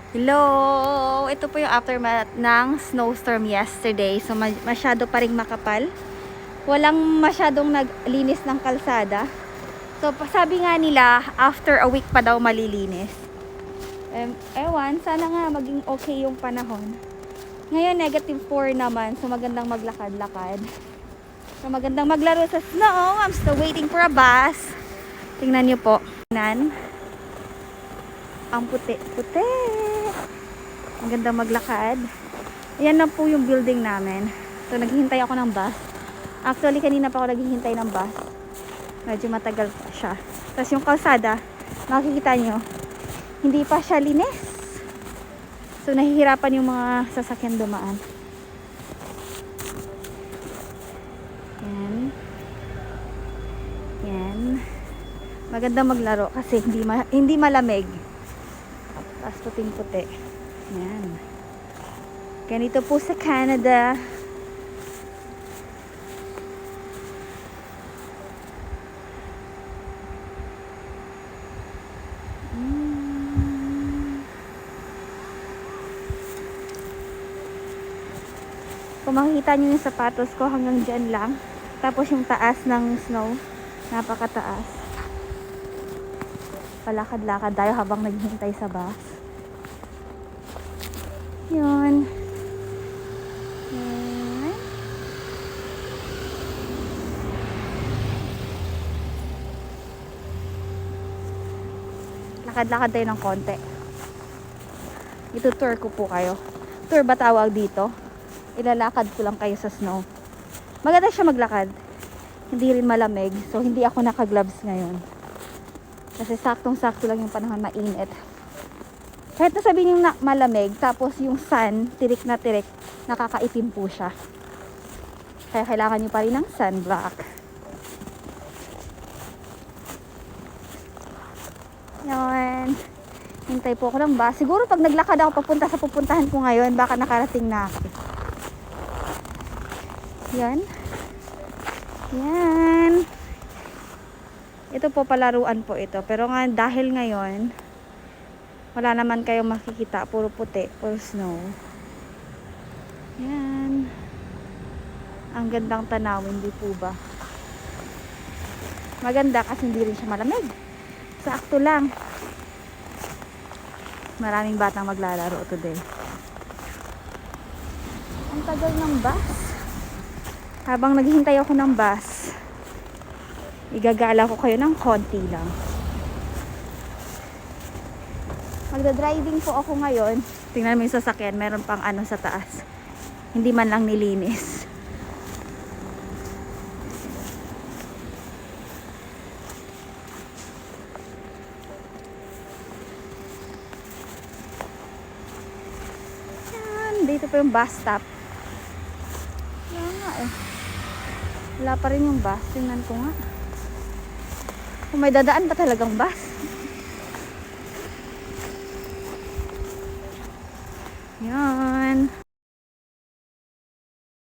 Hello! Ito po yung aftermath ng snowstorm yesterday. So masyado pa ring makapal. Walang masyadong naglinis ng kalsada. So sabi nga nila, after a week pa daw malilinis. Ewan, sana nga maging okay yung panahon. Ngayon -4 naman. So magandang maglakad-lakad. So magandang maglaro sa snow. I'm still waiting for a bus. Tingnan niyo po. Ang puti-puti. Ang ganda maglakad. Ayan na po yung building namin. So naghihintay ako ng bus. Actually kanina pa ako naghihintay ng bus. Medyo matagal pa siya. Tapos yung kalsada, makikita nyo, hindi pa siya linis. So nahihirapan yung mga sasakyan dumaan. Yan. Yan. Maganda maglaro kasi hindi malamig. Tapos puting-puti. Yan. Ganito po sa Canada. Kung makikita nyo yung sapatos ko hanggang dyan lang. Tapos yung taas ng snow. Napakataas. Palakad-lakad tayo habang naghihintay sa bus. Yun. Yan. Lakad-lakad tayo ng konti. Ito-tour ko po kayo. Tour ba tawag dito? Ilalakad ko lang kayo sa snow. Maganda siya maglakad. Hindi rin malamig. So hindi ako naka-gloves ngayon. Kasi saktong-sakto lang yung panahon, mainit. Kahit na sabihin yung malamig, tapos yung sun, tirik na tirik, nakakaitim po siya. Kaya kailangan nyo pa rin ng sunblock. Yun. Hintay po ako ng bus. Siguro pag naglakad ako papunta sa pupuntahan ko ngayon, baka nakarating na ako. Yan. Yan. Ito po palaruan po ito. Pero nga dahil ngayon, wala naman kayong makikita. Puro puti, puro snow. Yan. Ang gandang tanawin, di po ba? Maganda kasi hindi rin siya malamig. Sakto lang. Maraming batang maglalaro today. Ang tagal ng bus. Habang naghihintay ako ng bus, igagala ko kayo ng konti lang. Magda-driving po ako ngayon. Tingnan mo yung sasakyan, meron pang ano sa taas. Hindi man lang nilinis. Yan, dito po yung bus stop. Yan nga eh. Wala pa rin yung bus. Tingnan ko nga. Kung may dadaan pa talagang bus. Yan.